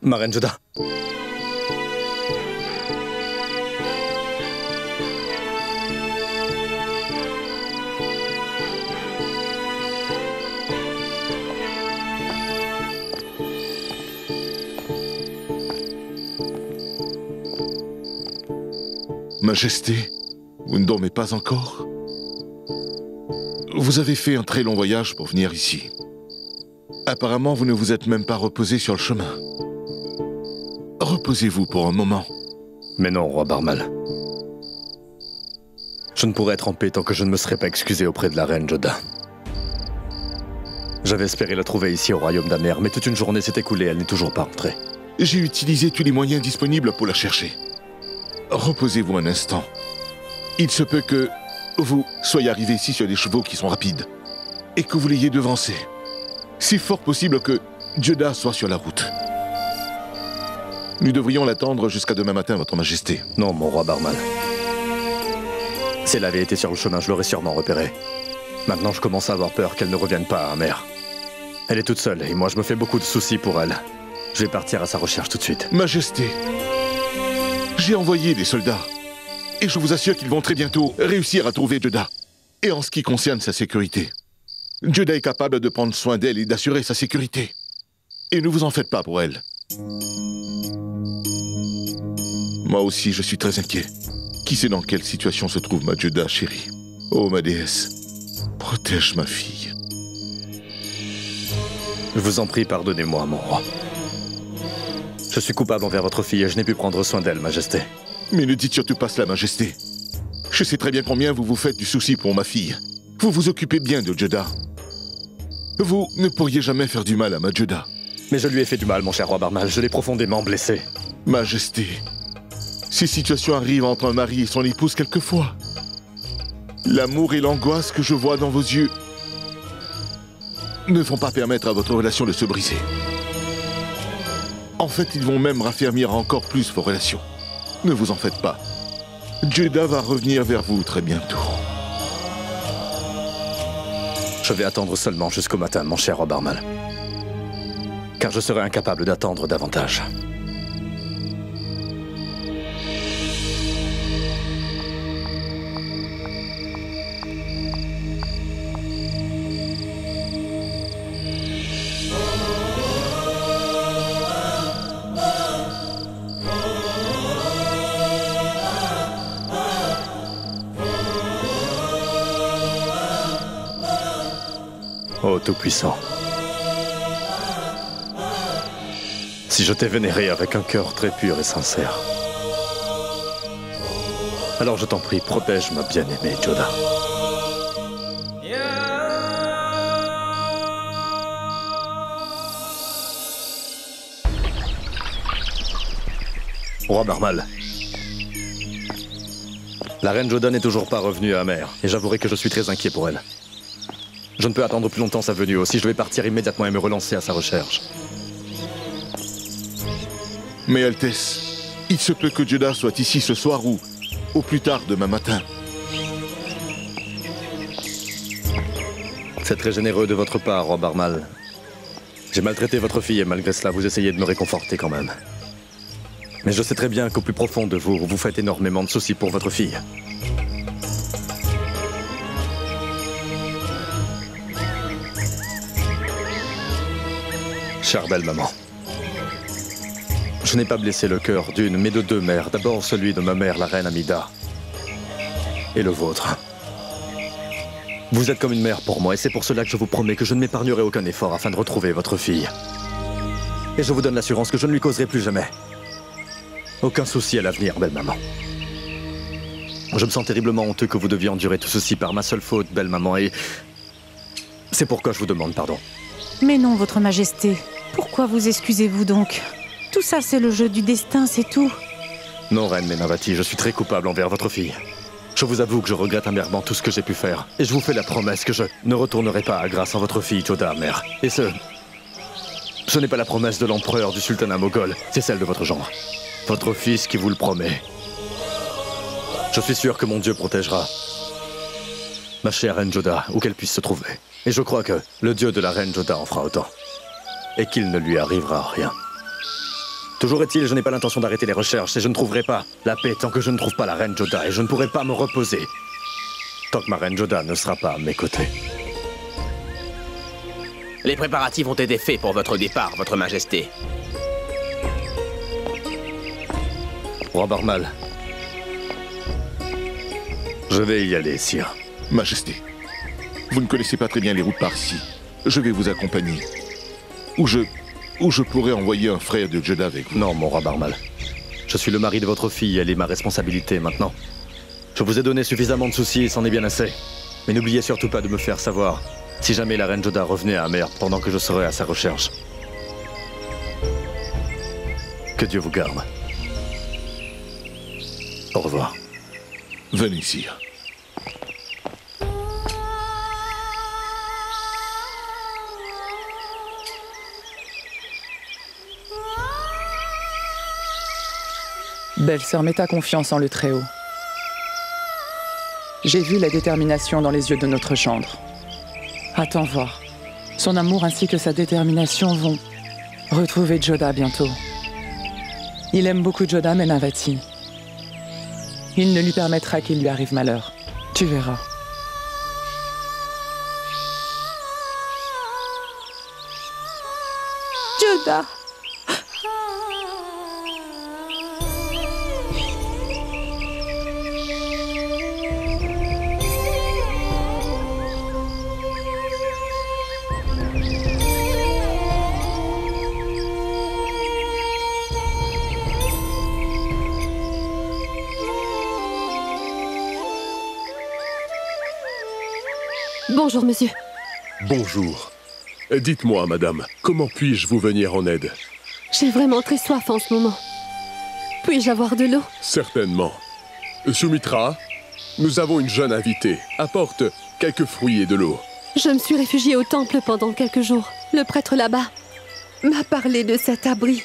Ma reine Joda. Majesté, vous ne dormez pas encore? Vous avez fait un très long voyage pour venir ici. Apparemment, vous ne vous êtes même pas reposé sur le chemin. Reposez-vous pour un moment. Mais non, roi Barmal. Je ne pourrais être en paix tant que je ne me serais pas excusé auprès de la reine Joda. J'avais espéré la trouver ici au royaume d'Amer, mais toute une journée s'est écoulée, elle n'est toujours pas rentrée. J'ai utilisé tous les moyens disponibles pour la chercher. Reposez-vous un instant. Il se peut que vous soyez arrivé ici sur des chevaux qui sont rapides et que vous l'ayez devancé. C'est fort possible que Joda soit sur la route. Nous devrions l'attendre jusqu'à demain matin, votre majesté. Non, mon roi Barmal. Si elle avait été sur le chemin, je l'aurais sûrement repérée. Maintenant, je commence à avoir peur qu'elle ne revienne pas à Amer. Elle est toute seule et moi, je me fais beaucoup de soucis pour elle. Je vais partir à sa recherche tout de suite. Majesté, j'ai envoyé des soldats. Et je vous assure qu'ils vont très bientôt réussir à trouver Joda. Et en ce qui concerne sa sécurité, Joda est capable de prendre soin d'elle et d'assurer sa sécurité. Et ne vous en faites pas pour elle. Moi aussi, je suis très inquiet. Qui sait dans quelle situation se trouve ma Joda chérie? Oh, ma déesse, protège ma fille. Je vous en prie, pardonnez-moi, mon roi. Je suis coupable envers votre fille et je n'ai pu prendre soin d'elle, majesté. Mais ne dites surtout pas cela, majesté. Je sais très bien combien vous vous faites du souci pour ma fille. Vous vous occupez bien de Joda. Vous ne pourriez jamais faire du mal à ma Joda. Mais je lui ai fait du mal, mon cher roi Barmal. Je l'ai profondément blessé. Majesté, ces situations arrivent entre un mari et son épouse quelquefois. L'amour et l'angoisse que je vois dans vos yeux ne vont pas permettre à votre relation de se briser. En fait, ils vont même raffermir encore plus vos relations. Ne vous en faites pas. Joda va revenir vers vous très bientôt. Je vais attendre seulement jusqu'au matin, mon cher roi Barmal. Car je serai incapable d'attendre davantage. Ô Tout-Puissant, si je t'ai vénéré avec un cœur très pur et sincère, alors je t'en prie, protège ma bien-aimée Joda. Roi Barmal, la reine Joda n'est toujours pas revenue à Amer, et j'avouerai que je suis très inquiet pour elle. Je ne peux attendre plus longtemps sa venue, aussi je vais partir immédiatement et me relancer à sa recherche. Mais Altesse, il se peut que Joda soit ici ce soir ou au plus tard demain matin. C'est très généreux de votre part, roi Barmal. J'ai maltraité votre fille et malgré cela, vous essayez de me réconforter quand même. Mais je sais très bien qu'au plus profond de vous, vous faites énormément de soucis pour votre fille. Chère belle maman, je n'ai pas blessé le cœur d'une, mais de deux mères. D'abord celui de ma mère, la reine Amida, et le vôtre. Vous êtes comme une mère pour moi, et c'est pour cela que je vous promets que je ne m'épargnerai aucun effort afin de retrouver votre fille. Et je vous donne l'assurance que je ne lui causerai plus jamais aucun souci à l'avenir, belle maman. Je me sens terriblement honteux que vous deviez endurer tout ceci par ma seule faute, belle maman, et... c'est pourquoi je vous demande pardon. Mais non, votre majesté. Pourquoi vous excusez-vous donc? Tout ça, c'est le jeu du destin, c'est tout. Non, reine Menawati, je suis très coupable envers votre fille. Je vous avoue que je regrette amèrement tout ce que j'ai pu faire. Et je vous fais la promesse que je ne retournerai pas à Agra sans votre fille, Joda, mère. Et ce n'est pas la promesse de l'empereur du sultanat moghol, c'est celle de votre gendre. Votre fils qui vous le promet. Je suis sûr que mon Dieu protégera ma chère reine Joda, où qu'elle puisse se trouver. Et je crois que le Dieu de la reine Joda en fera autant. Et qu'il ne lui arrivera rien. Toujours est-il, je n'ai pas l'intention d'arrêter les recherches et je ne trouverai pas la paix tant que je ne trouve pas la reine Joda et je ne pourrai pas me reposer tant que ma reine Joda ne sera pas à mes côtés. Les préparatifs ont été faits pour votre départ, votre majesté. Roi Barmal, je vais y aller, sire. Majesté, vous ne connaissez pas très bien les routes par ici. Je vais vous accompagner. Ou je pourrais envoyer un frère de Joda avec vous. Non, mon roi Barmal. Je suis le mari de votre fille, elle est ma responsabilité maintenant. Je vous ai donné suffisamment de soucis, c'en est bien assez. Mais n'oubliez surtout pas de me faire savoir si jamais la reine Joda revenait à Amer pendant que je serai à sa recherche. Que Dieu vous garde. Au revoir. Venez, sire. Belle-sœur, mets ta confiance en le Très-Haut. J'ai vu la détermination dans les yeux de notre gendre. Attends voir. Son amour ainsi que sa détermination vont retrouver Joda bientôt. Il aime beaucoup Joda Menawati. Il ne lui permettra qu'il lui arrive malheur. Tu verras. Joda! Bonjour, monsieur. Bonjour. Dites-moi, madame, comment puis-je vous venir en aide? J'ai vraiment très soif en ce moment. Puis-je avoir de l'eau? Certainement. Soumitra, nous avons une jeune invitée. Apporte quelques fruits et de l'eau. Je me suis réfugiée au temple pendant quelques jours. Le prêtre là-bas m'a parlé de cet abri.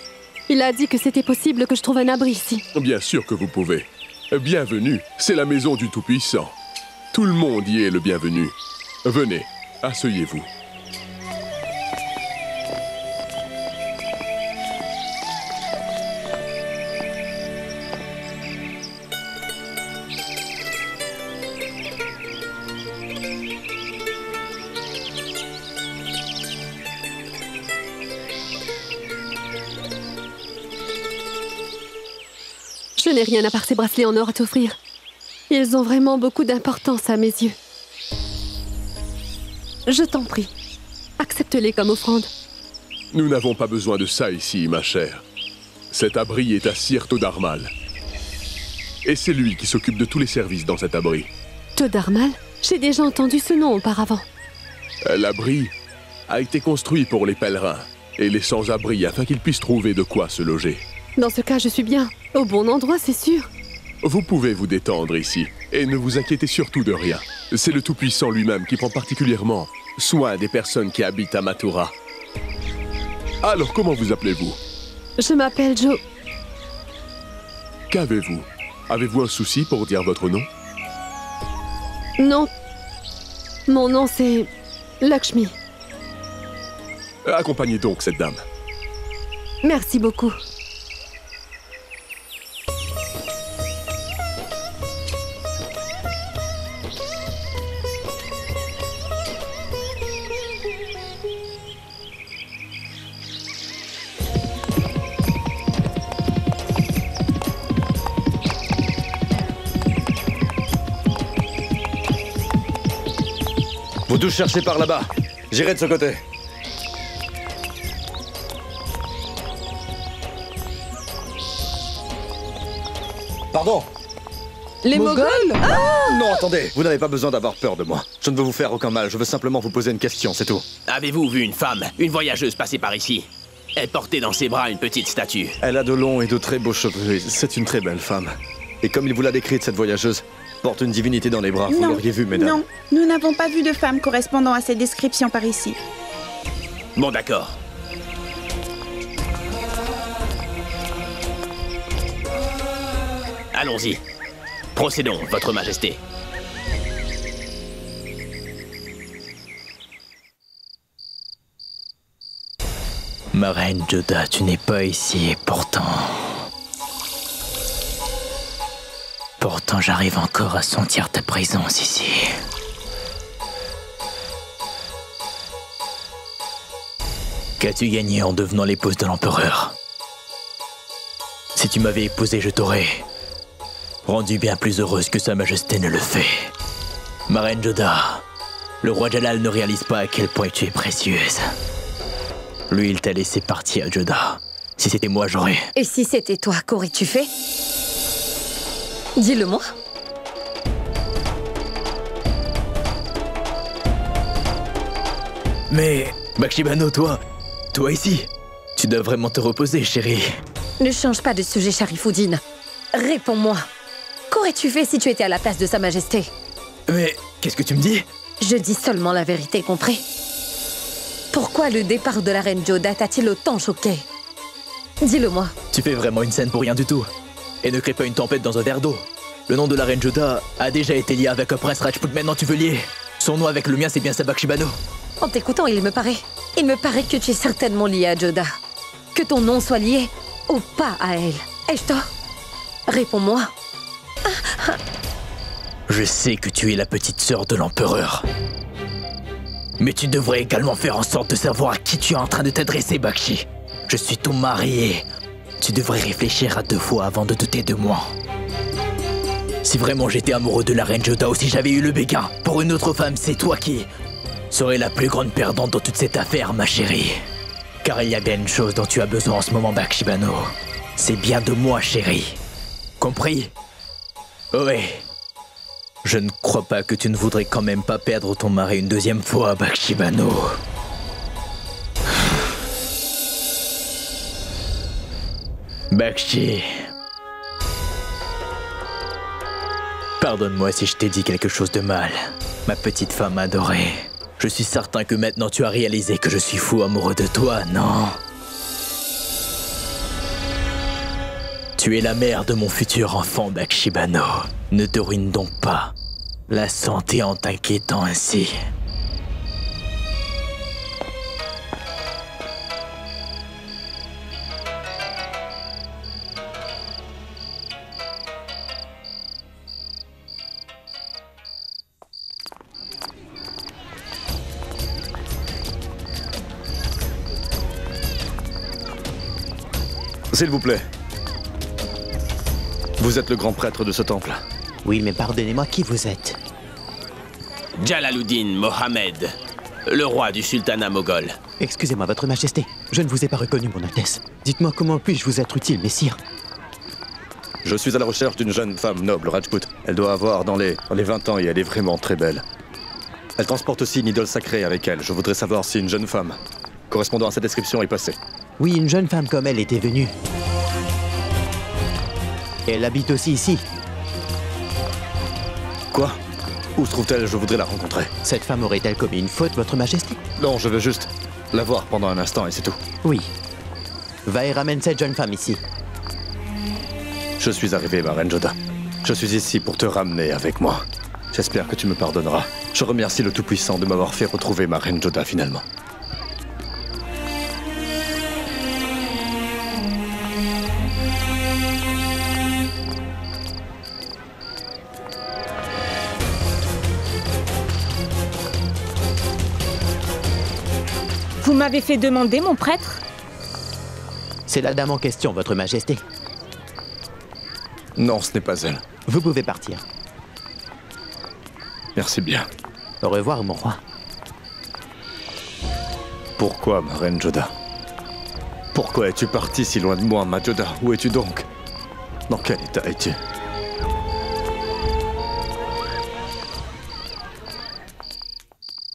Il a dit que c'était possible que je trouve un abri ici. Bien sûr que vous pouvez. Bienvenue, c'est la maison du Tout-Puissant. Tout le monde y est le bienvenu. Venez, asseyez-vous. Je n'ai rien à part ces bracelets en or à t'offrir. Ils ont vraiment beaucoup d'importance à mes yeux. Je t'en prie, accepte-les comme offrande. Nous n'avons pas besoin de ça ici, ma chère. Cet abri est à Sir Todarmal. Et c'est lui qui s'occupe de tous les services dans cet abri. Todarmal? J'ai déjà entendu ce nom auparavant. L'abri a été construit pour les pèlerins et les sans-abri afin qu'ils puissent trouver de quoi se loger. Dans ce cas, je suis bien au bon endroit, c'est sûr. Vous pouvez vous détendre ici, et ne vous inquiétez surtout de rien. C'est le Tout-Puissant lui-même qui prend particulièrement soin des personnes qui habitent à Mathura. Alors, comment vous appelez-vous? Je m'appelle Jo. Qu'avez-vous? Avez-vous un souci pour dire votre nom? Non. Mon nom, c'est Lakshmi. Accompagnez donc cette dame. Merci beaucoup. Vous tous cherchez par là-bas. J'irai de ce côté. Pardon. Les Moghols? Non, attendez, vous n'avez pas besoin d'avoir peur de moi. Je ne veux vous faire aucun mal, je veux simplement vous poser une question, c'est tout. Avez-vous vu une femme, une voyageuse passer par ici? Elle portait dans ses bras une petite statue. Elle a de longs et de très beaux cheveux, c'est une très belle femme. Et comme il vous l'a décrite, cette voyageuse porte une divinité dans les bras, vous l'auriez vu, mesdames. Non, nous n'avons pas vu de femme correspondant à ces descriptions par ici. Bon, d'accord. Allons-y. Procédons, Votre Majesté. Ma reine Joda, tu n'es pas ici et pourtant... Pourtant, j'arrive encore à sentir ta présence ici. Qu'as-tu gagné en devenant l'épouse de l'empereur? Si tu m'avais épousée, je t'aurais rendu bien plus heureuse que Sa Majesté ne le fait. Ma reine Joda, le roi Jalal ne réalise pas à quel point tu es précieuse. Lui, il t'a laissé partir, Joda. Si c'était moi, j'aurais... Et si c'était toi, qu'aurais-tu fait? Dis-le-moi. Mais, Bakshibano, toi ici, tu dois vraiment te reposer, chérie. Ne change pas de sujet, Sharifuddin. Réponds-moi. Qu'aurais-tu fait si tu étais à la place de Sa Majesté? Mais, qu'est-ce que tu me dis? Je dis seulement la vérité, compris? Pourquoi le départ de la reine Joda t'a-t-il autant choqué? Dis-le-moi. Tu fais vraiment une scène pour rien du tout. Et ne crée pas une tempête dans un verre d'eau. Le nom de la reine Joda a déjà été lié avec un prince Rajput, maintenant tu veux lier. Son nom avec le mien, c'est bien ça, Bakshibano. En t'écoutant, il me paraît que tu es certainement lié à Joda. Que ton nom soit lié ou pas à elle. Ai-je tort? Réponds-moi. Je sais que tu es la petite sœur de l'empereur. Mais tu devrais également faire en sorte de savoir à qui tu es en train de t'adresser, Bakshi. Je suis ton mari et tu devrais réfléchir à 2 fois avant de douter de moi. Si vraiment j'étais amoureux de la reine Joda ou si j'avais eu le béguin pour une autre femme, c'est toi qui serais la plus grande perdante dans toute cette affaire, ma chérie. Car il y a bien une chose dont tu as besoin en ce moment, Bakshibano. C'est bien de moi, chérie. Compris? Oui. Je ne crois pas que tu ne voudrais quand même pas perdre ton mari une 2e fois, Bakshibano. Bakshi. Pardonne-moi si je t'ai dit quelque chose de mal, ma petite femme adorée. Je suis certain que maintenant tu as réalisé que je suis fou amoureux de toi, non? Tu es la mère de mon futur enfant, Bakshibano. Ne te ruine donc pas la santé en t'inquiétant ainsi. S'il vous plaît. Vous êtes le grand prêtre de ce temple. Oui, mais pardonnez-moi, qui vous êtes? Jalaluddin Mohammed, le roi du sultanat moghol. Excusez-moi, Votre Majesté, je ne vous ai pas reconnu, mon Altesse. Dites-moi comment puis-je vous être utile, messire? Je suis à la recherche d'une jeune femme noble, Rajput. Elle doit avoir dans les 20 ans et elle est vraiment très belle. Elle transporte aussi une idole sacrée avec elle. Je voudrais savoir si une jeune femme correspondant à cette description est passée. Oui, une jeune femme comme elle était venue. Elle habite aussi ici. Quoi? Où se trouve-t-elle? Je voudrais la rencontrer. Cette femme aurait-elle commis une faute, Votre Majesté? Non, je veux juste la voir pendant un instant et c'est tout. Oui. Va et ramène cette jeune femme ici. Je suis arrivé, ma reine Joda. Je suis ici pour te ramener avec moi. J'espère que tu me pardonneras. Je remercie le Tout-Puissant de m'avoir fait retrouver ma reine Joda finalement. Vous m'avez fait demander, mon prêtre? C'est la dame en question, Votre Majesté. Non, ce n'est pas elle. Vous pouvez partir. Merci bien. Au revoir, mon roi. Pourquoi, ma reine Joda? Pourquoi es-tu partie si loin de moi, ma Joda? Où es-tu donc? Dans quel état es-tu?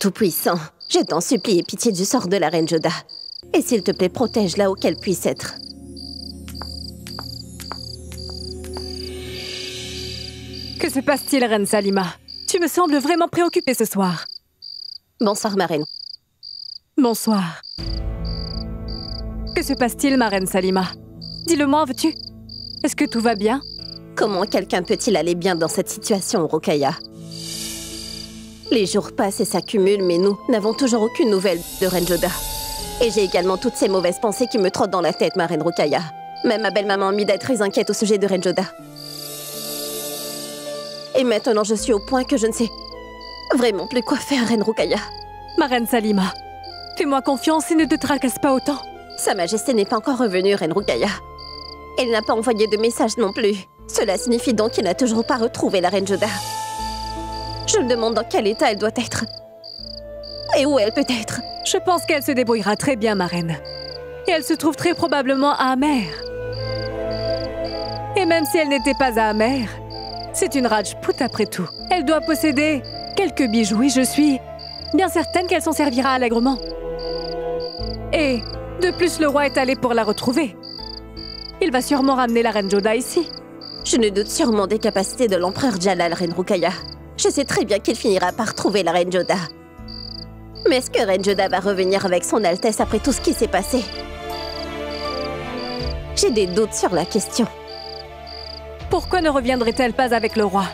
Tout-Puissant, je t'en supplie, aie pitié du sort de la reine Joda. Et s'il te plaît, protège-la où qu'elle puisse être. Que se passe-t-il, reine Salima? Tu me sembles vraiment préoccupée ce soir. Bonsoir, ma reine. Bonsoir. Que se passe-t-il, ma reine Salima? Dis-le-moi, veux-tu? Est-ce que tout va bien? Comment quelqu'un peut-il aller bien dans cette situation, Rukaya? Les jours passent et s'accumulent, mais nous n'avons toujours aucune nouvelle de reine Joda. Et j'ai également toutes ces mauvaises pensées qui me trottent dans la tête, ma reine Rukaya. Même ma belle-maman Mida est très inquiète au sujet de reine Joda. Et maintenant, je suis au point que je ne sais vraiment plus quoi faire, reine Rukaya. Ma reine Salima, fais-moi confiance et ne te tracasse pas autant. Sa Majesté n'est pas encore revenue, reine Rukaya. Elle n'a pas envoyé de message non plus. Cela signifie donc qu'elle n'a toujours pas retrouvé la reine Joda. Je me demande dans quel état elle doit être. Et où elle peut être. Je pense qu'elle se débrouillera très bien, ma reine. Et elle se trouve très probablement à Amer. Et même si elle n'était pas à Amer, c'est une Rajput après tout. Elle doit posséder quelques bijoux et je suis bien certaine qu'elle s'en servira allègrement. Et de plus, le roi est allé pour la retrouver. Il va sûrement ramener la reine Joda ici. Je ne doute sûrement des capacités de l'empereur Jalal, reine Rukaya. Je sais très bien qu'il finira par trouver la reine Joda. Mais est-ce que reine Joda va revenir avec son Altesse après tout ce qui s'est passé? J'ai des doutes sur la question. Pourquoi ne reviendrait-elle pas avec le roi?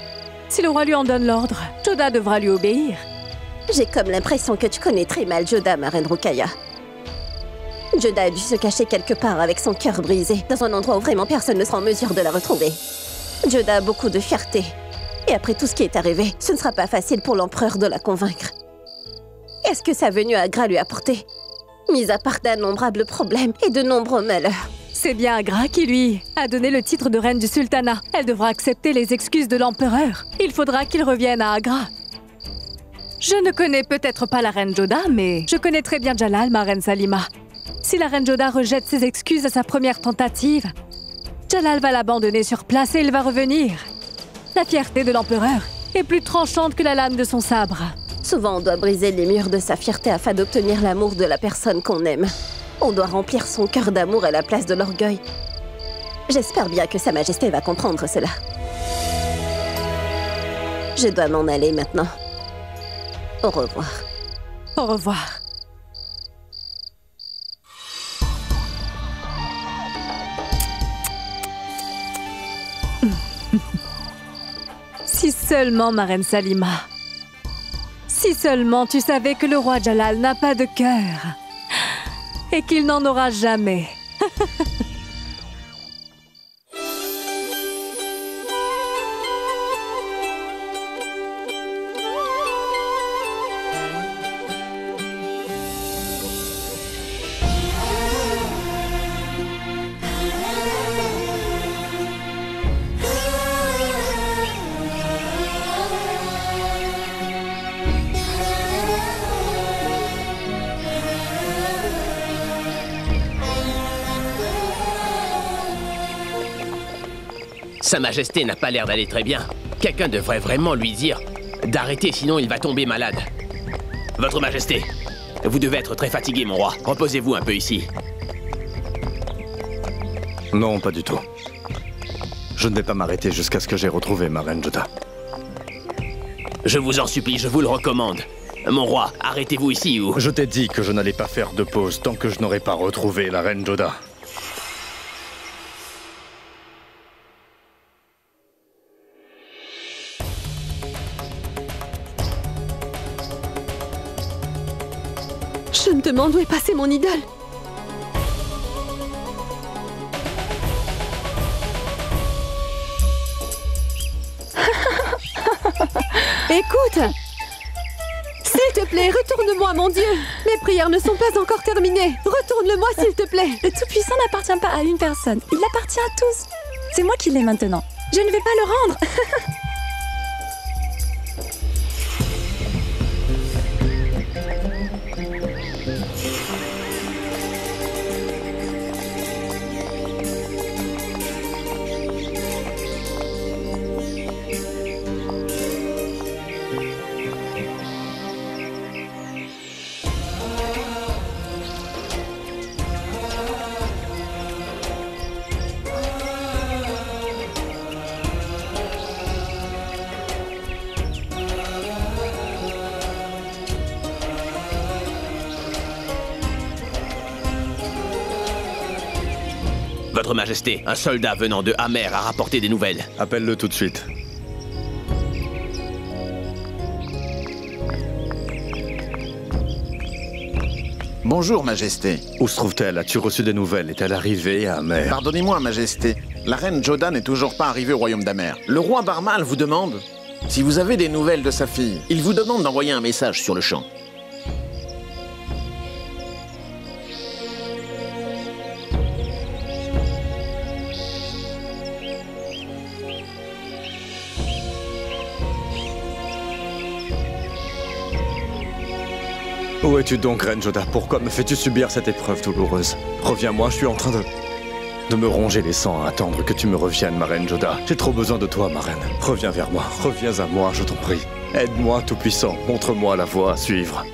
Si le roi lui en donne l'ordre, Joda devra lui obéir. J'ai comme l'impression que tu connais très mal Joda, ma reine Rukaya. Joda a dû se cacher quelque part avec son cœur brisé, dans un endroit où vraiment personne ne sera en mesure de la retrouver. Joda a beaucoup de fierté. Et après tout ce qui est arrivé, ce ne sera pas facile pour l'empereur de la convaincre. Est-ce que sa venue à Agra lui a apporté, mis à part d'innombrables problèmes et de nombreux malheurs? C'est bien Agra qui lui a donné le titre de reine du sultanat. Elle devra accepter les excuses de l'empereur. Il faudra qu'il revienne à Agra. Je ne connais peut-être pas la reine Joda, mais je connais très bien Jalal, ma reine Salima. Si la reine Joda rejette ses excuses à sa première tentative, Jalal va l'abandonner sur place et il va revenir. La fierté de l'empereur est plus tranchante que la lame de son sabre. Souvent, on doit briser les murs de sa fierté afin d'obtenir l'amour de la personne qu'on aime. On doit remplir son cœur d'amour à la place de l'orgueil. J'espère bien que Sa Majesté va comprendre cela. Je dois m'en aller maintenant. Au revoir. Au revoir. Si seulement, ma reine Salima. Si seulement tu savais que le roi Jalal n'a pas de cœur. Et qu'il n'en aura jamais. Sa Majesté n'a pas l'air d'aller très bien. Quelqu'un devrait vraiment lui dire d'arrêter, sinon il va tomber malade. Votre Majesté, vous devez être très fatigué, mon roi. Reposez-vous un peu ici. Non, pas du tout. Je ne vais pas m'arrêter jusqu'à ce que j'ai retrouvé ma reine Joda. Je vous en supplie, je vous le recommande. Mon roi, arrêtez-vous ici ou... Je t'ai dit que je n'allais pas faire de pause tant que je n'aurais pas retrouvé la reine Joda. Je me demande où est passée mon idole. Écoute! S'il te plaît, retourne-moi, mon Dieu! Mes prières ne sont pas encore terminées. Retourne-le-moi, s'il te plaît. Le Tout-Puissant n'appartient pas à une personne. Il appartient à tous. C'est moi qui l'ai maintenant. Je ne vais pas le rendre. Votre Majesté, un soldat venant de Amer a rapporté des nouvelles. Appelle-le tout de suite. Bonjour, Majesté. Où se trouve-t-elle? As-tu reçu des nouvelles? Est-elle arrivée à Amer? Pardonnez-moi, Majesté. La reine Joda n'est toujours pas arrivée au royaume d'Amer. Le roi Barmal vous demande si vous avez des nouvelles de sa fille. Il vous demande d'envoyer un message sur le champ. Où es-tu donc, Reine Joda? Pourquoi me fais-tu subir cette épreuve douloureuse? Reviens-moi, je suis en train de me ronger les sangs à attendre que tu me reviennes, ma Reine Joda. J'ai trop besoin de toi, ma reine. Reviens vers moi, reviens à moi, je t'en prie. Aide-moi, Tout-Puissant, montre-moi la voie à suivre.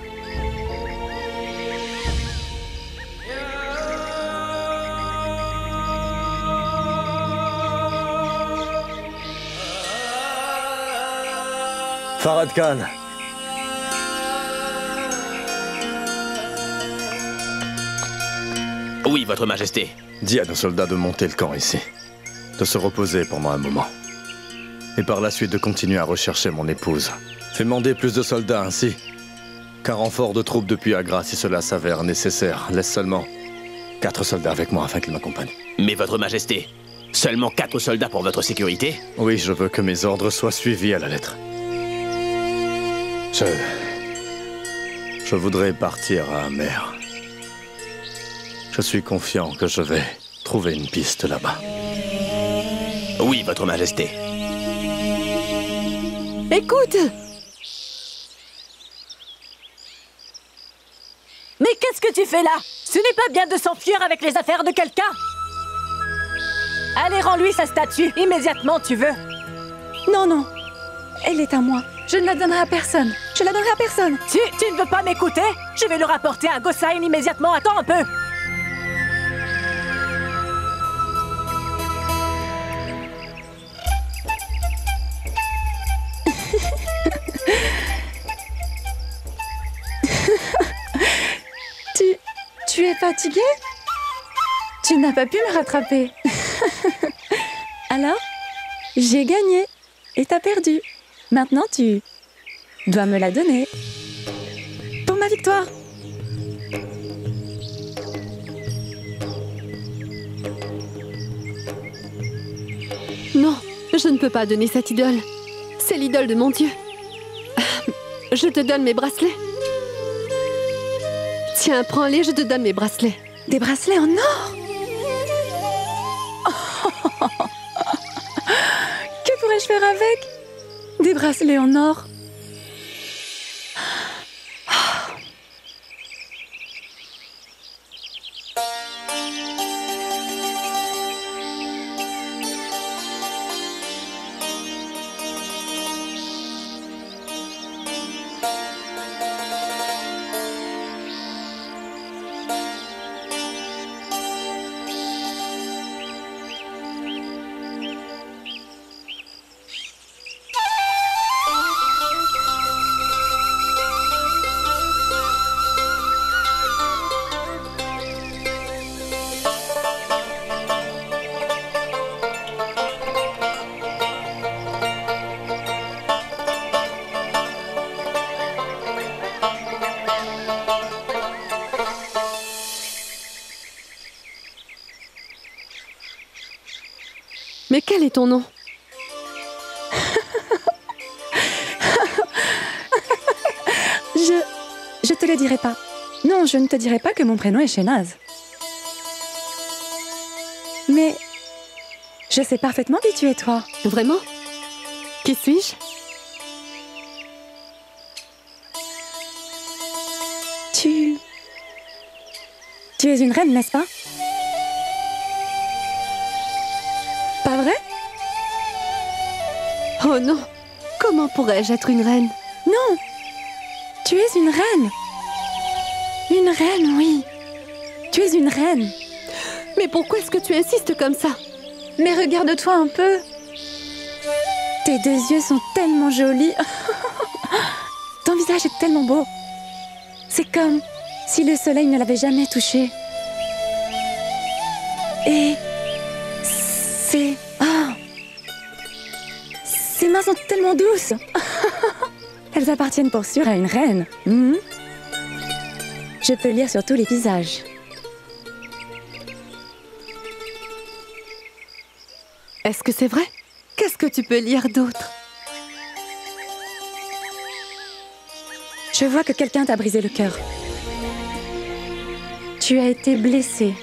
Farad Khan. Oui, Votre Majesté. Dis à nos soldats de monter le camp ici, de se reposer pendant un moment, et par la suite de continuer à rechercher mon épouse. Fais demander plus de soldats ainsi, qu'un renfort de troupes depuis Agra si cela s'avère nécessaire. Laisse seulement 4 soldats avec moi afin qu'ils m'accompagnent. Mais Votre Majesté, seulement 4 soldats pour votre sécurité? Oui, je veux que mes ordres soient suivis à la lettre. Je voudrais partir à Amer. Je suis confiant que je vais trouver une piste là-bas. Oui, Votre Majesté. Écoute! Mais qu'est-ce que tu fais là? Ce n'est pas bien de s'enfuir avec les affaires de quelqu'un! Allez, rends-lui sa statue, immédiatement, tu veux? Non, non. Elle est à moi. Je ne la donnerai à personne. Je la donnerai à personne. Tu ne veux pas m'écouter? Je vais le rapporter à Gossain immédiatement. Attends un peu. Tu es fatiguée? Tu n'as pas pu me rattraper. Alors, j'ai gagné et t'as perdu. Maintenant, tu dois me la donner. Pour ma victoire. Non, je ne peux pas donner cette idole. C'est l'idole de mon dieu. Je te donne mes bracelets. Tiens, prends-les, je te donne mes bracelets. Des bracelets en or? Que pourrais-je faire avec? Des bracelets en or? Mais quel est ton nom? Je te le dirai pas. Non, je ne te dirai pas que mon prénom est Shehnaz. Mais je sais parfaitement qui tu es, toi. Vraiment? Qui suis-je? Tu es une reine, n'est-ce pas? Pas vrai? Oh non! Comment pourrais-je être une reine? Non! Tu es une reine! Une reine, oui! Tu es une reine! Mais pourquoi est-ce que tu insistes comme ça? Mais regarde-toi un peu! Tes 2 yeux sont tellement jolis! Ton visage est tellement beau! C'est comme si le soleil ne l'avait jamais touché. Et mains sont tellement douces. Elles appartiennent pour sûr à une reine. Je peux lire sur tous les visages. Est-ce que c'est vrai? Qu'est-ce que tu peux lire d'autre? Je vois que quelqu'un t'a brisé le cœur. Tu as été blessé.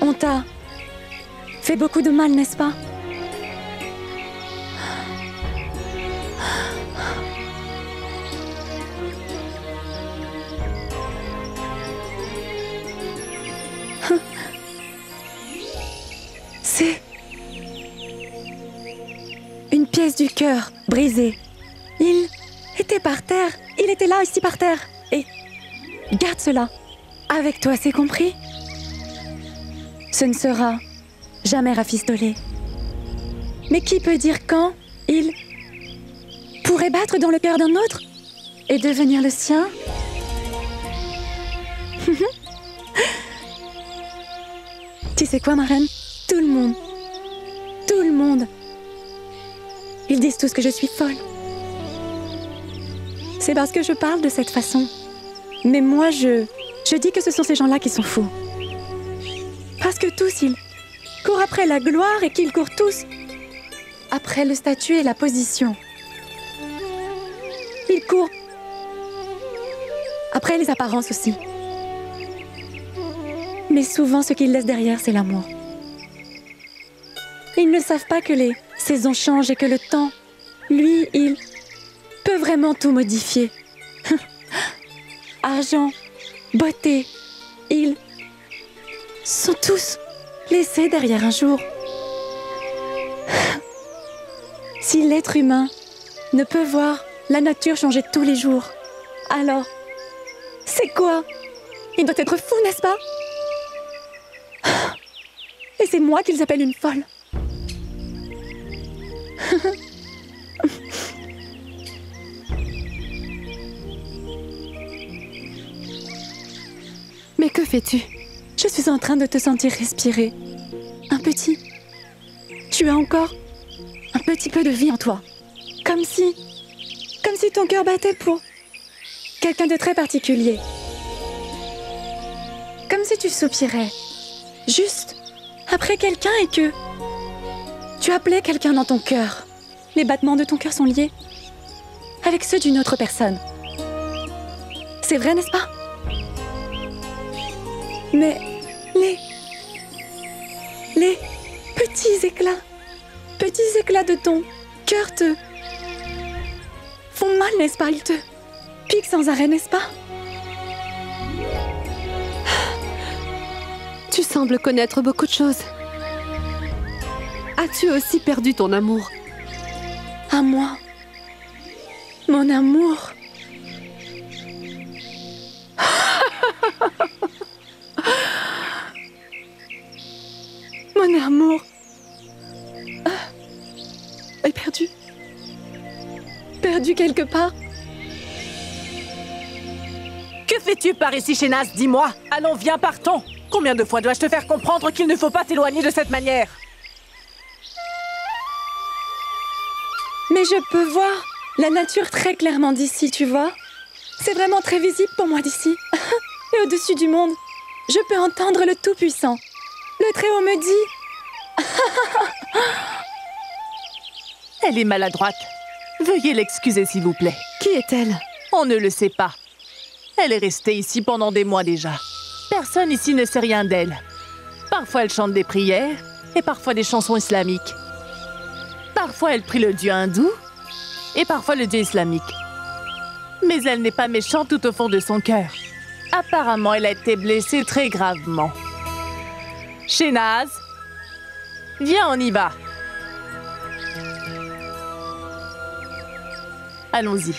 On t'a fait beaucoup de mal, n'est-ce pas? C'est une pièce du cœur brisée. Il était par terre. Il était là, ici par terre. Et garde cela avec toi, c'est compris? Ce ne sera jamais rafistolé. Mais qui peut dire quand il pourrait battre dans le cœur d'un autre et devenir le sien? Tu sais quoi, ma reine? Tout le monde, ils disent tous que je suis folle. C'est parce que je parle de cette façon. Mais moi, je dis que ce sont ces gens-là qui sont fous. Parce que tous, ils courent après la gloire et qu'ils courent tous après le statut et la position. Ils courent après les apparences aussi. Mais souvent, ce qu'ils laissent derrière, c'est l'amour. Ils ne savent pas que les saisons changent et que le temps, lui, il peut vraiment tout modifier. Argent, beauté, ils sont tous laissés derrière un jour. Si l'être humain ne peut voir la nature changer tous les jours, alors, c'est quoi? Il doit être fou, n'est-ce pas? Et c'est moi qu'ils appellent une folle. Mais que fais-tu? Je suis en train de te sentir respirer. Un petit. Tu as encore un petit peu de vie en toi. Comme si ton cœur battait pour quelqu'un de très particulier. Comme si tu soupirais juste après quelqu'un et que tu appelais quelqu'un dans ton cœur. Les battements de ton cœur sont liés avec ceux d'une autre personne. C'est vrai, n'est-ce pas? Mais les petits éclats de ton cœur te font mal, n'est-ce pas? Ils te piquent sans arrêt, n'est-ce pas? Tu sembles connaître beaucoup de choses. As-tu aussi perdu ton amour? À moi? Mon amour? Mon amour est perdu. Perdu quelque part. Que fais-tu par ici, Shehnaz? Dis-moi. Allons, viens, partons. Combien de fois dois-je te faire comprendre qu'il ne faut pas t'éloigner de cette manière? Mais je peux voir la nature très clairement d'ici, tu vois? C'est vraiment très visible pour moi d'ici. Et au-dessus du monde, je peux entendre le Tout-Puissant. Le Très-Haut me dit... Elle est maladroite. Veuillez l'excuser, s'il vous plaît. Qui est-elle? On ne le sait pas. Elle est restée ici pendant des mois déjà. Personne ici ne sait rien d'elle. Parfois, elle chante des prières et parfois des chansons islamiques. Parfois, elle prie le dieu hindou et parfois le dieu islamique. Mais elle n'est pas méchante tout au fond de son cœur. Apparemment, elle a été blessée très gravement. Shehnaz, viens, on y va. Allons-y.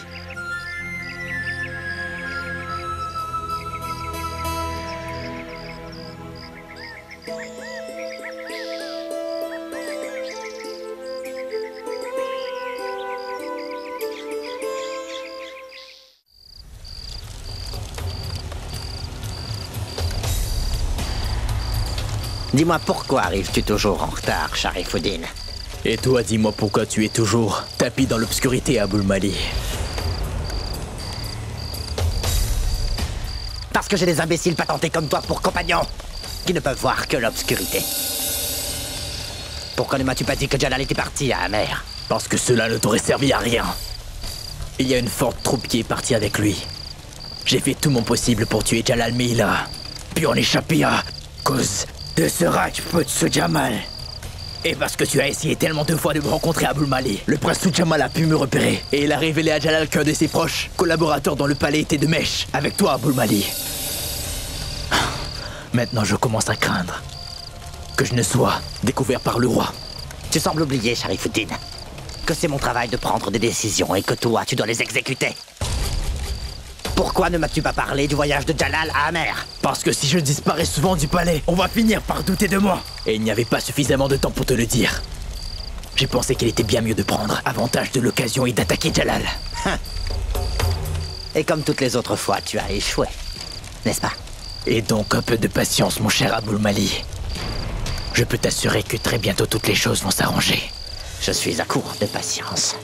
Dis-moi, pourquoi arrives-tu toujours en retard, Sharifuddin? Et toi, dis-moi pourquoi tu es toujours tapis dans l'obscurité, Abul Mali. Parce que j'ai des imbéciles patentés comme toi pour compagnons, qui ne peuvent voir que l'obscurité. Pourquoi ne m'as-tu pas dit que Jalal était parti à Amer? Parce que cela ne t'aurait servi à rien. Il y a une forte troupe qui est partie avec lui. J'ai fait tout mon possible pour tuer Jalal, mais il a pu en échapper à cause de ce Rajput Jamal. Et parce que tu as essayé tellement de fois de me rencontrer à Abul Mali, le prince Jamal a pu me repérer. Et il a révélé à Jalal qu'un de ses proches collaborateurs dans le palais était de mèche avec toi, Abul Mali. Maintenant, je commence à craindre que je ne sois découvert par le roi. Tu sembles oublier, Sharifuddin, que c'est mon travail de prendre des décisions et que toi, tu dois les exécuter. Pourquoi ne m'as-tu pas parlé du voyage de Jalal à Amer? Parce que si je disparais souvent du palais, on va finir par douter de moi. Et il n'y avait pas suffisamment de temps pour te le dire. J'ai pensé qu'il était bien mieux de prendre avantage de l'occasion et d'attaquer Jalal. Et comme toutes les autres fois, tu as échoué, n'est-ce pas? Et donc un peu de patience, mon cher Abul Mali. Je peux t'assurer que très bientôt toutes les choses vont s'arranger. Je suis à court de patience.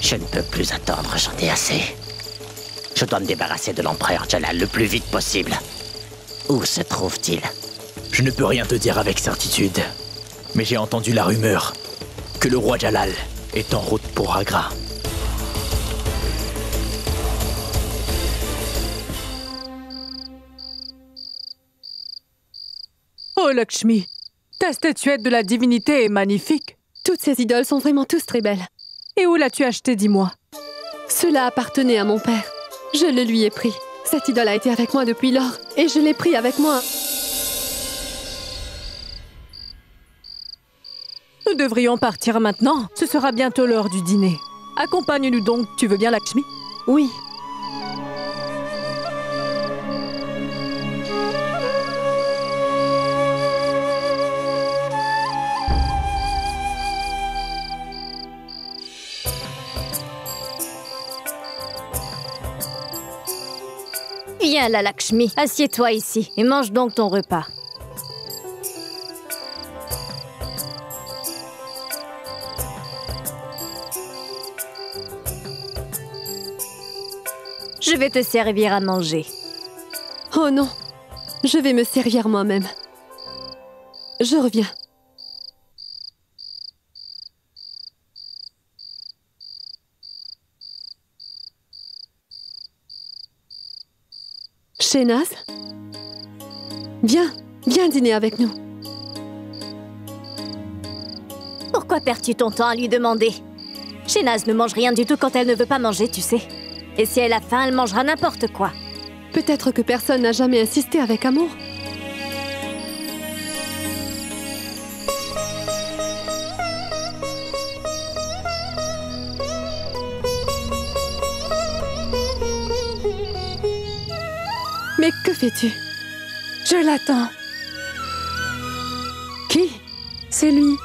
Je ne peux plus attendre, j'en ai assez. Je dois me débarrasser de l'empereur Jalal le plus vite possible. Où se trouve-t-il? Je ne peux rien te dire avec certitude. Mais j'ai entendu la rumeur que le roi Jalal est en route pour Agra. Oh Lakshmi, ta statuette de la divinité est magnifique. Toutes ces idoles sont vraiment tous très belles. Et où l'as-tu achetée, dis-moi? Cela appartenait à mon père. Je le lui ai pris. Cette idole a été avec moi depuis lors, et je l'ai pris avec moi. Nous devrions partir maintenant. Ce sera bientôt l'heure du dîner. Accompagne-nous donc, tu veux bien, Lakshmi? Oui. Viens là, Lakshmi. Assieds-toi ici et mange donc ton repas. Je vais te servir à manger. Oh non, je vais me servir moi-même. Je reviens. Shehnaz? Viens dîner avec nous. Pourquoi perds-tu ton temps à lui demander? Shehnaz ne mange rien du tout quand elle ne veut pas manger, tu sais. Et si elle a faim, elle mangera n'importe quoi. Peut-être que personne n'a jamais insisté avec amour. Mais que fais-tu? Je l'attends. Qui? Celui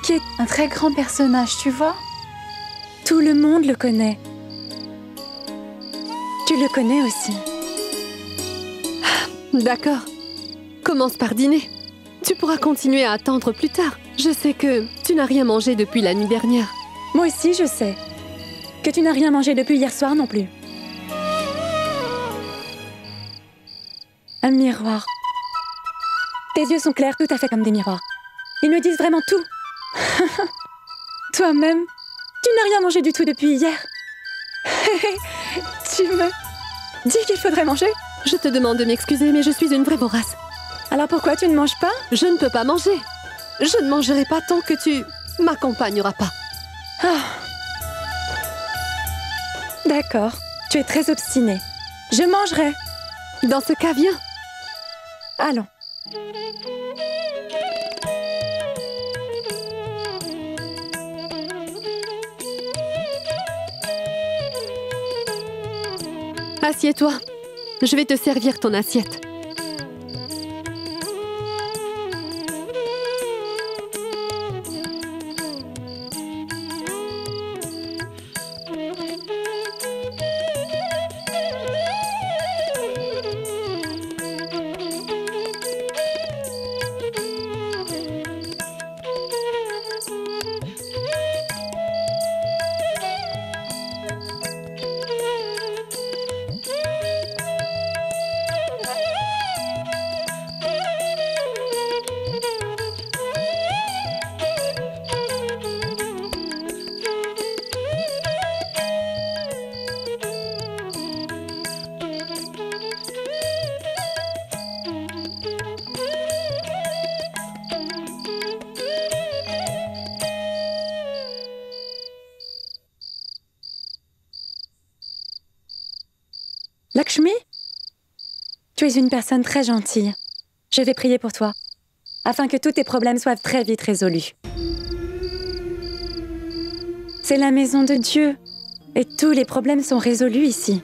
qui est un très grand personnage, tu vois? Tout le monde le connaît. Tu le connais aussi. D'accord. Commence par dîner. Tu pourras continuer à attendre plus tard. Je sais que tu n'as rien mangé depuis la nuit dernière. Moi aussi, je sais. Que tu n'as rien mangé depuis hier soir non plus. Un miroir. Tes yeux sont clairs, tout à fait comme des miroirs. Ils me disent vraiment tout. Toi-même, tu n'as rien mangé du tout depuis hier. Tu me dis qu'il faudrait manger? Je te demande de m'excuser, mais je suis une vraie vorace. Alors pourquoi tu ne manges pas? Je ne peux pas manger. Je ne mangerai pas tant que tu m'accompagneras pas. D'accord, tu es très obstinée. Je mangerai. Dans ce cas, viens. Allons. Assieds-toi. Je vais te servir ton assiette. Lakshmi? Tu es une personne très gentille. Je vais prier pour toi, afin que tous tes problèmes soient très vite résolus. C'est la maison de Dieu, et tous les problèmes sont résolus ici.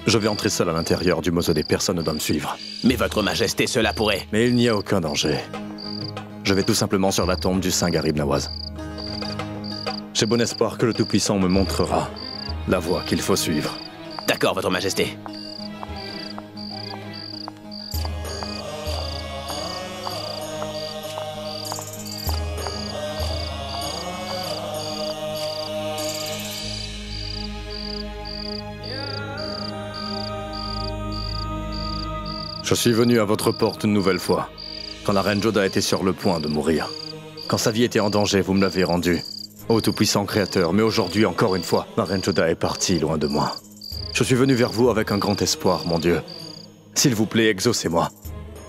Je vais entrer seul à l'intérieur du mausolée, personne ne doit me suivre. Mais votre majesté, cela pourrait... Mais il n'y a aucun danger. Je vais tout simplement sur la tombe du saint Garib Nawaz. J'ai bon espoir que le Tout-Puissant me montrera la voie qu'il faut suivre. D'accord, votre majesté. Je suis venu à votre porte une nouvelle fois, quand la reine Joda était sur le point de mourir. Quand sa vie était en danger, vous me l'avez rendue. Ô tout-puissant créateur, mais aujourd'hui, encore une fois, ma reine Joda est partie loin de moi. Je suis venu vers vous avec un grand espoir, mon Dieu. S'il vous plaît, exaucez-moi.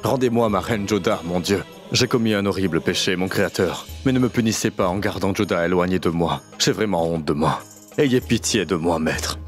Rendez-moi ma reine Joda, mon Dieu. J'ai commis un horrible péché, mon créateur. Mais ne me punissez pas en gardant Joda éloignée de moi. J'ai vraiment honte de moi. Ayez pitié de moi, maître.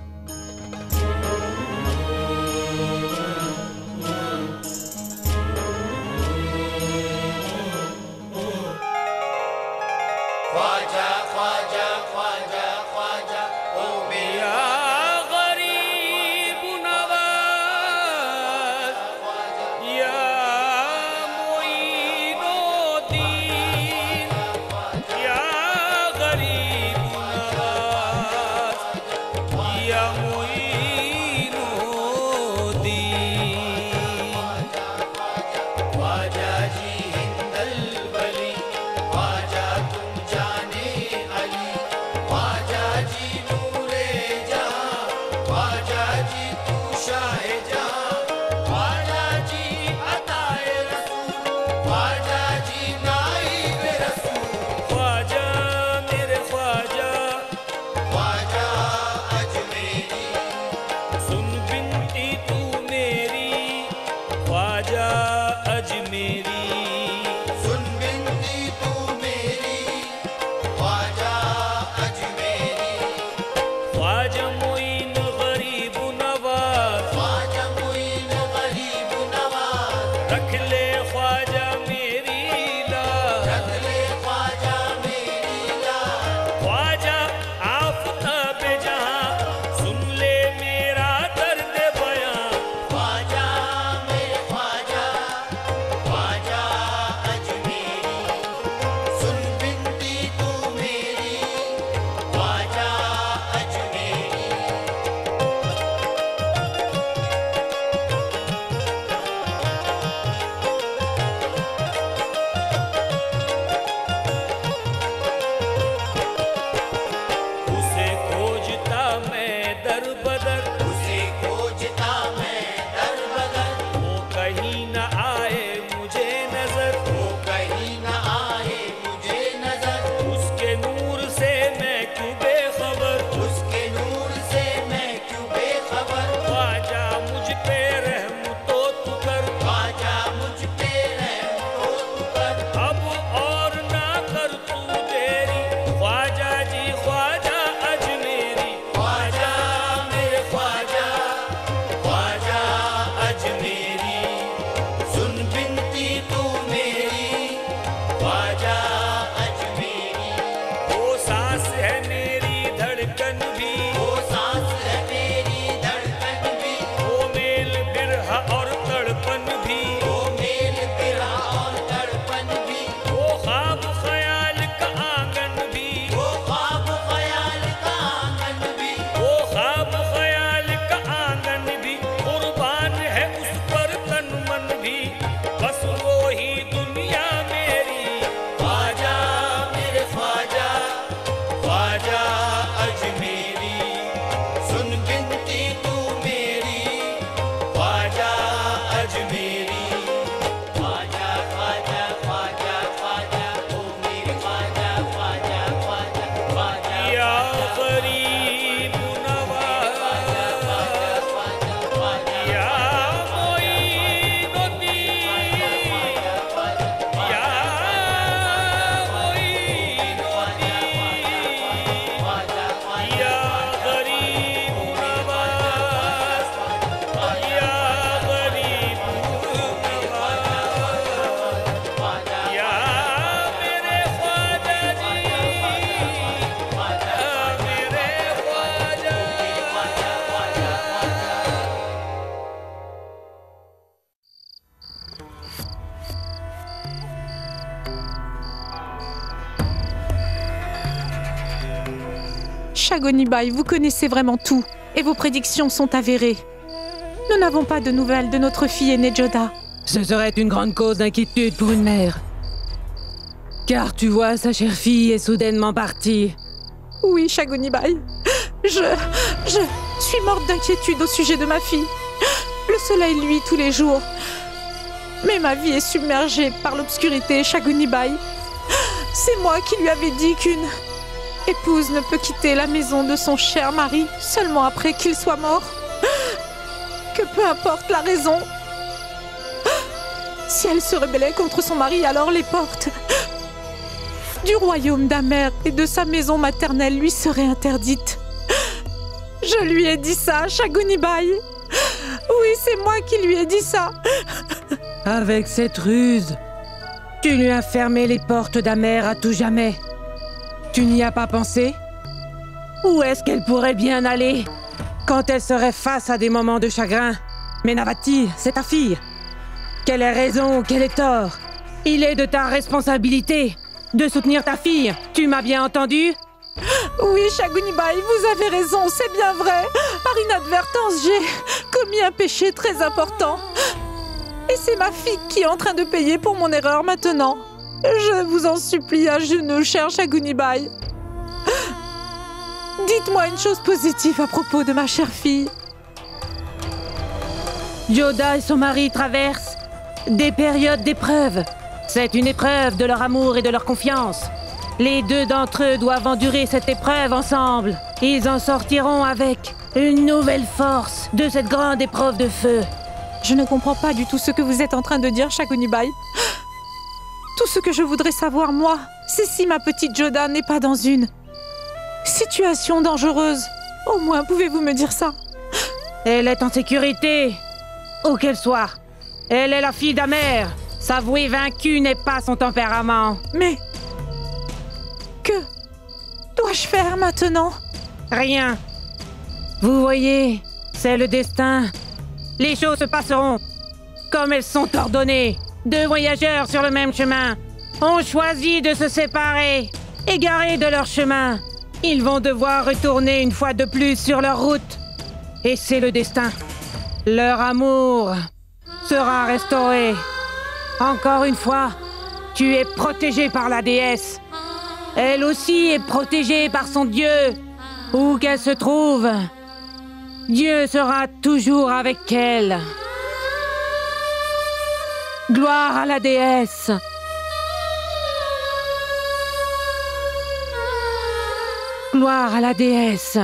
Shagonibai, vous connaissez vraiment tout, et vos prédictions sont avérées. Nous n'avons pas de nouvelles de notre fille aînée Joda. Ce serait une grande cause d'inquiétude pour une mère. Car tu vois, sa chère fille est soudainement partie. Oui, Shagonibai. Je suis morte d'inquiétude au sujet de ma fille. Le soleil luit tous les jours. Mais ma vie est submergée par l'obscurité, Shagonibai. C'est moi qui lui avais dit qu'une épouse ne peut quitter la maison de son cher mari seulement après qu'il soit mort. Que peu importe la raison. Si elle se rebellait contre son mari, alors les portes du royaume d'Amer et de sa maison maternelle lui seraient interdites. Je lui ai dit ça, Shagonibai. Oui, c'est moi qui lui ai dit ça. Avec cette ruse, tu lui as fermé les portes d'Amer à tout jamais. Tu n'y as pas pensé? Où est-ce qu'elle pourrait bien aller quand elle serait face à des moments de chagrin? Mais Navati, c'est ta fille. Qu'elle ait raison ou qu'elle ait tort, il est de ta responsabilité de soutenir ta fille. Tu m'as bien entendu? Oui, Shagonibai, vous avez raison, c'est bien vrai. Par inadvertance, j'ai commis un péché très important. Et c'est ma fille qui est en train de payer pour mon erreur maintenant. Je vous en supplie à genoux, cher Shagonibai. Dites-moi une chose positive à propos de ma chère fille. Joda et son mari traversent des périodes d'épreuve. C'est une épreuve de leur amour et de leur confiance. Les deux d'entre eux doivent endurer cette épreuve ensemble. Ils en sortiront avec une nouvelle force de cette grande épreuve de feu. Je ne comprends pas du tout ce que vous êtes en train de dire, Shagonibai. Tout ce que je voudrais savoir, moi, c'est si ma petite Joda n'est pas dans une situation dangereuse. Au moins, pouvez-vous me dire ça? Elle est en sécurité, où qu'elle soit. Elle est la fille d'Amer. S'avouer vaincu n'est pas son tempérament. Mais que dois-je faire maintenant? Rien. Vous voyez, c'est le destin. Les choses se passeront comme elles sont ordonnées. Deux voyageurs sur le même chemin ont choisi de se séparer, égarés de leur chemin. Ils vont devoir retourner une fois de plus sur leur route. Et c'est le destin. Leur amour sera restauré. Encore une fois, tu es protégé par la déesse. Elle aussi est protégée par son Dieu. Où qu'elle se trouve, Dieu sera toujours avec elle. Gloire à la déesse. Gloire à la déesse.